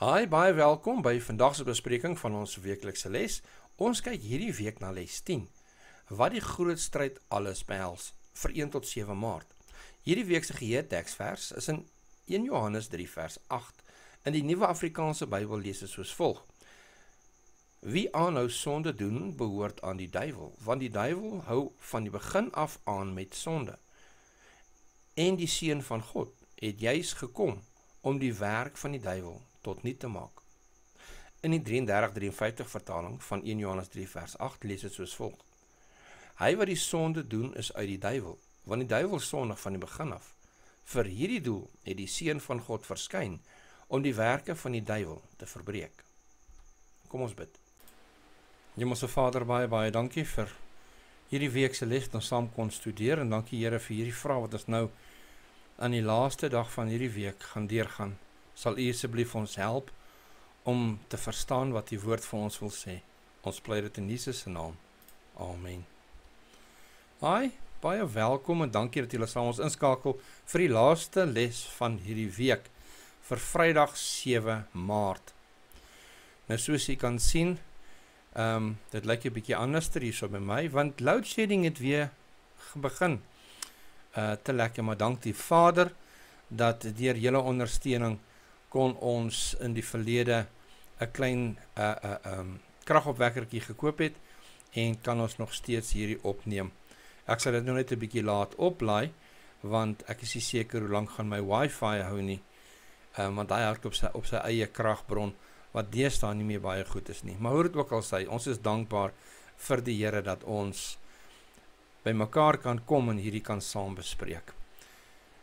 Hi, baie welkom by vandag se bespreking van ons weeklikse les. Ons kyk hierdie week na les 10, wat die groot stryd alles behels, vir 1 tot 7 Maart. Hierdie week se geheerteksvers is in 1 Johannes 3 vers 8. In die Nuwe Afrikaanse Bybel lees dit soos volg: Wie aanhou sonde doen, behoort aan die duiwel, want die duiwel hou van die begin af aan met sonde. En die Seun van God het juis gekom om die werk van die duiwel tot niet te maak. In die 33-53 vertaling van 1 Johannes 3 vers 8 lees dit soos volg: Hy wat die sonde doen is uit die duiwel, want die duiwel sondig van die begin af. Vir hierdie doel het die Seun van God verskyn om die werke van die duiwel te verbreek. Kom ons bid. Hemelse Vader, baie dankie vir hierdie week se les wat ons saam kon studeer, en dankie Here vir hierdie vraag wat ons nou aan die laaste dag van hierdie week gaan deurgaan. Sal U asseblief ons help om te verstaan wat die woord vir ons wil sê. Ons bly dit in Jesus se naam. Amen. Hi, baie welkom en dankie dat julle saam ons inskakel vir die laaste les van hierdie week, vir Vrydag 7 Maart. Nou soos jy kan sien, dit lyk 'n bietjie anders hier so by my, want load shedding het weer begin. Te lekker, maar dank die Vader dat deur julle ondersteuning kon ons in die verlede 'n klein kragopwekkertjie gekoop het en kan ons nog steeds hierdie opneem. Ek sal dit nou net 'n bietjie laat oplaai, want ek is nie seker hoe lank gaan my wifi hou nie, want hy hou op sy eie kragbron, wat deesdae nie meer baie goed is nie. Maar hoe dit ook al sy, ons is dankbaar vir die Here dat ons by mekaar kan kom en hierdie kan saam bespreek.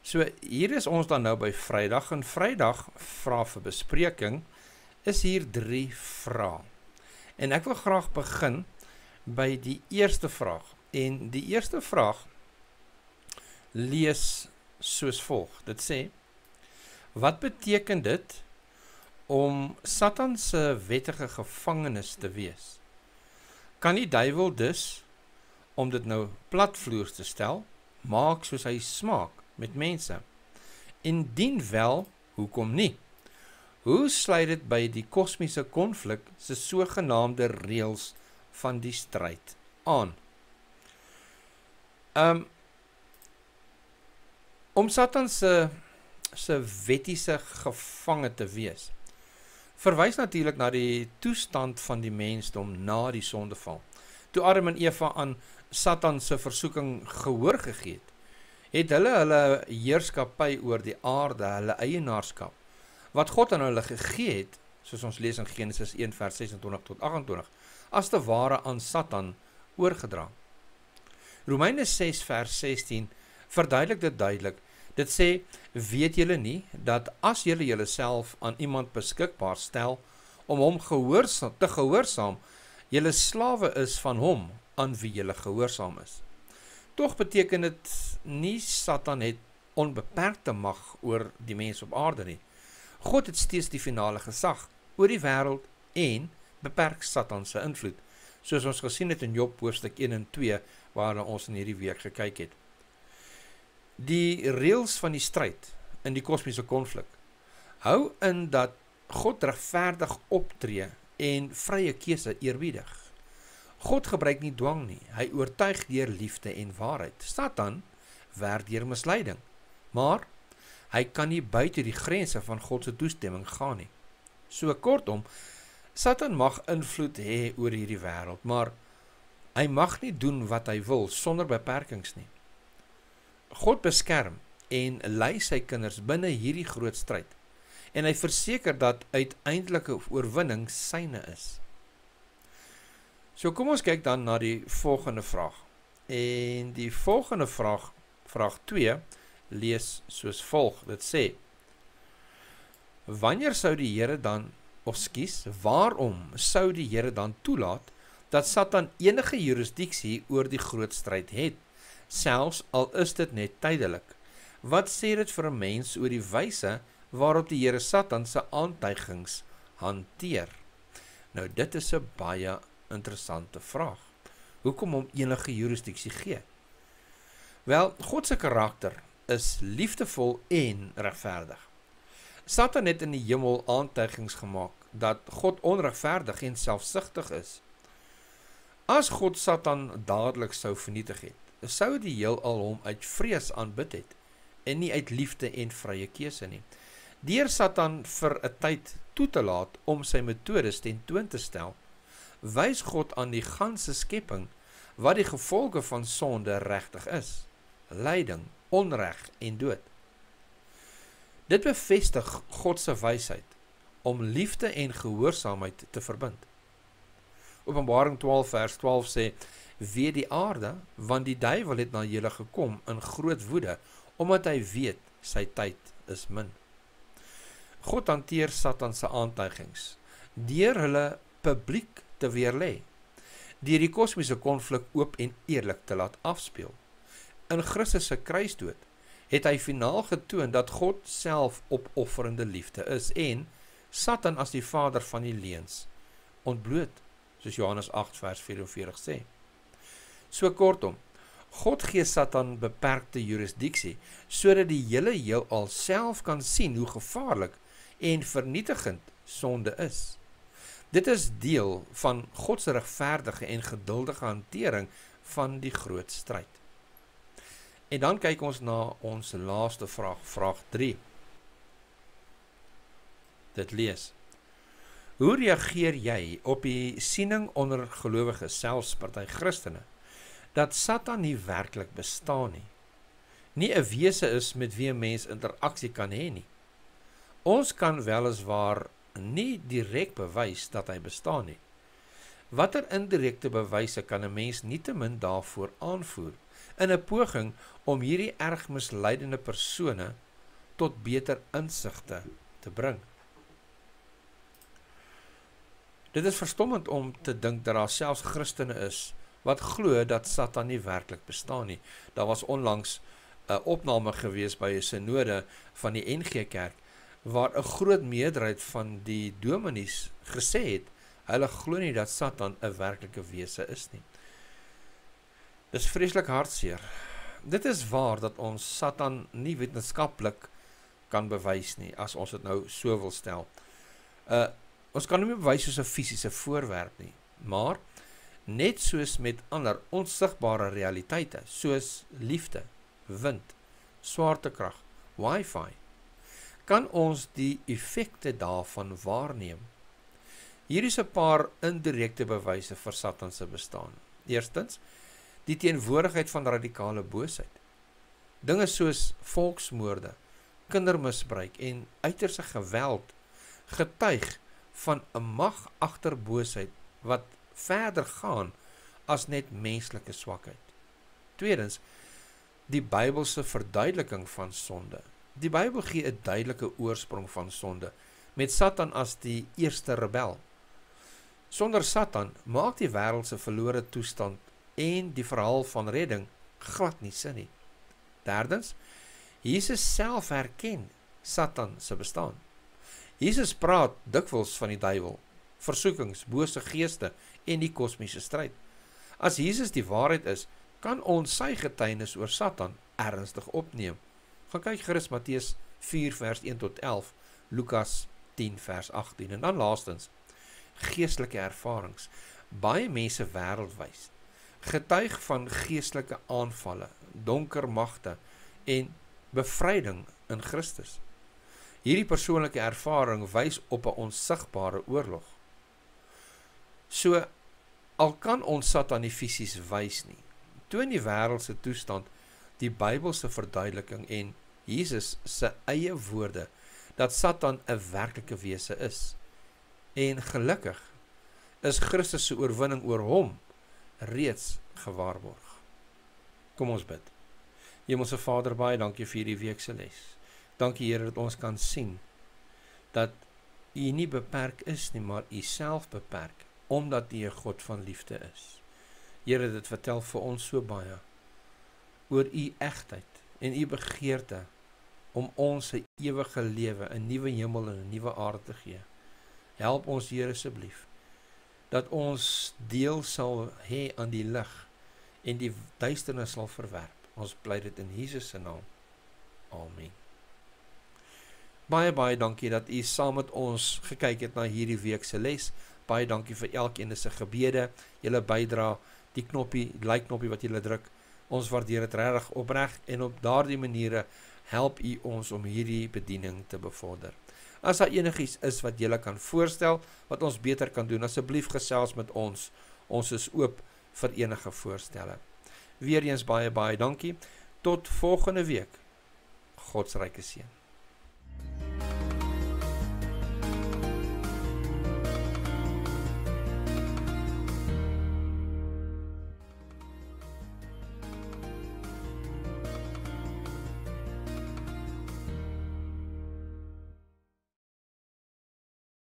So, hier is ons dan nou by Vrydag, en Vrydag vra vir bespreking is hier 3 vrae. En ek wil graag begin by die eerste vraag. En die eerste vraag lees soos volg. Dit sê: Wat beteken dit om Satan se wettige gevangenes te wees? Kan die duiwel dus, om dit nou platvloers te stel, maak soos hy smaak met mense? Indien wel, hoekom nie? Hoe sluit dit by die kosmiese konflik se sogenaamde reëls van die stryd aan? Om Satan se wettiese gevange te wees, verwys natuurlik na die toestand van die mensdom na die sondeval. Toe Adam en Eva aan Satan se versoeking gehoor gegee het hulle heerskappy oor die aarde, hulle eienaarskap, wat God aan hulle gegee het, soos ons lees in Genesis 1 vers 26 tot 28, as te ware aan Satan oorgedra. Romeine 6 vers 16 verduidelik dit duidelik. Dit sê: Weet julle nie dat as julle julleself aan iemand beskikbaar stel om hom te gehoorsaam, julle slawe is van hom aan wie julle gehoorsaam is? Tog beteken dit nie Satan het onbeperkte mag oor die mens op aarde nie. God het steeds die finale gesag oor die wêreld en beperk Satan se invloed, soos ons gesien het in Job hoofstuk 1 en 2, waar ons in hierdie week gekyk het. Die reëls van die stryd in die kosmiese konflik hou in dat God regverdig optree en vrye keuse eerbiedig. God gebruik nie dwang nie, hy oortuig deur liefde en waarheid. Satan werk deur misleiding, maar hy kan nie buite die grense van God se toestemming gaan nie. So kortom, Satan mag invloed hê oor hierdie wêreld, maar hy mag nie doen wat hy wil sonder beperkings nie. God beskerm en lei sy kinders binne hierdie groot stryd, en hy verseker dat uiteindelike oorwinning syne is. So kom ons kyk dan na die volgende vraag. En die volgende vraag, vraag 2, lees soos volg. Dit sê: Waarom sou die Here dan toelaat dat Satan enige jurisdiksie oor die groot stryd het, selfs al is dit net tydelik? Wat sê dit vir 'n mens oor die wyse waarop die Here Satan se aantuigings hanteer? Nou, dit is 'n baie interessante vraag. Hoekom hom enige jurisdiksie gee? Wel, God se karakter is liefdevol en regverdig. Satan het in die hemel aantuigings gemaak dat God onregverdig en selfsugtig is. As God Satan dadelik sou vernietig het, sou die heelal hom uit vrees aanbid het en nie uit liefde en vrye keuse nie. Deur Satan vir 'n tyd toe te laat om sy metodes ten toon te stel, wys God aan die ganse skepping wat die gevolge van sonde regtig is: lyding, onreg en dood. Dit bevestig God se wysheid om liefde en gehoorsaamheid te verbind. Openbaring 12 vers 12 sê: weet die aarde, want die duiwel het na julle gekom in groot woede, omdat hy weet sy tyd is min. God hanteer Satan se aantuigings deur hulle publiek te weerlê, deur die kosmiese konflik oop en eerlik te laat afspeel. In Christus se kruisdood het hy finaal getoon dat God self opofferende liefde is en Satan as die vader van die leuns ontbloot, soos Johannes 8 vers 44 sê. So kortom, God gee Satan beperkte jurisdiksie, sodat die hele heelal self kan sien hoe gevaarlik en vernietigend sonde is. Dit is deel van God se regverdige en geduldige hantering van die groot stryd. En dan kyk ons na ons laaste vraag, vraag 3. Dit lees: hoe reageer jy op die siening onder gelowiges, selfs party Christene, dat Satan nie werklik bestaan nie 'n wese is met wie 'n mens interaksie kan hê nie? Ons kan weliswaar nie direk bewys dat hy bestaan nie. Watter indirekte bewyse kan 'n mens nietemin daarvoor aanvoer in 'n poging om hierdie erg misleidende persone tot beter insigte te bring? Dit is verstommend om te dink dat daar selfs Christene is wat glo dat Satan nie werklik bestaan nie. Daar was onlangs 'n opname gewees by 'n synode van die NG Kerk waar 'n groot meerderheid van die dominees gesê het hulle glo nie dat Satan 'n werklike wese is nie. Dis vreeslik hartseer. Dit is waar dat ons Satan nie wetenskaplik kan bewys nie, as ons dit nou so wil stel. Ons kan hom nie bewys soos 'n fisiese voorwerp nie, maar net soos met ander onsigbare realiteite, soos liefde, wind, swaartekrag, wifi, kan ons die effekte daarvan waarneem. Hier is 'n paar indirekte bewyse vir Satan se bestaan. Eerstens, die teenwoordigheid van radikale boosheid. Dinge soos volksmoorde, kindermisbruik en uiterse geweld getuig van 'n mag agter boosheid wat verder gaan as net menslike swakheid. Tweedens, die Bybelse verduideliking van sonde. Die Bybel gee 'n duidelike oorsprong van sonde, met Satan as die eerste rebel. Sonder Satan maak die wêreld se verlore toestand en die verhaal van redding glad nie sin nie. Derdens, Jesus self herken Satan se bestaan. Jesus praat dikwels van die duiwel, versoekings, bose geeste en die kosmiese stryd. As Jesus die waarheid is, kan ons sy getuienis oor Satan ernstig opneem. Gaan kyk gerus Matteus 4 vers 1 tot 11, Lukas 10 vers 18 en dan laastens, geestelike ervarings. Baie mense wêreldwyd getuig van geestelike aanvalle, donker magte en bevryding in Christus. Hierdie persoonlike ervaring wys op 'n onsigbare oorlog. So, al kan ons Satan nie fisies wys nie, toon die wêreldse toestand, die Bybelse verduideliking en Jesus se eie woorde dat Satan 'n werklike wese is. En gelukkig is Christus se oorwinning oor hom reeds gewaarborg. Kom ons bid. Hemelse Vader, baie dankie vir hierdie week se les. Dankie Here dat ons kan sien dat U nie beperk is nie, maar U self beperk, omdat U 'n God van liefde is. Here, dit vertel vir ons so baie oor U egtheid en U begeerte om ons 'n ewige lewe, 'n nuwe hemel en 'n nuwe aarde te gee. Help ons Here asseblief dat ons deel sal hê aan die lig en die duisternis sal verwerp. Ons bly dit in Jesus se naam. Amen. Baie dankie dat u saam met ons gekyk het na hierdie week se les. Baie dankie vir elkeen se gebede, julle bydra, die knoppie, die like knoppie wat julle druk. Ons waardeer dit regtig opreg en op daardie maniere help u ons om hierdie bediening te bevorder. As daar enigiets is wat julle kan voorstel, wat ons beter kan doen, asseblief gesels met ons. Ons is oop vir enige voorstelle. Weereens baie dankie. Tot volgende week. God se ryke seën.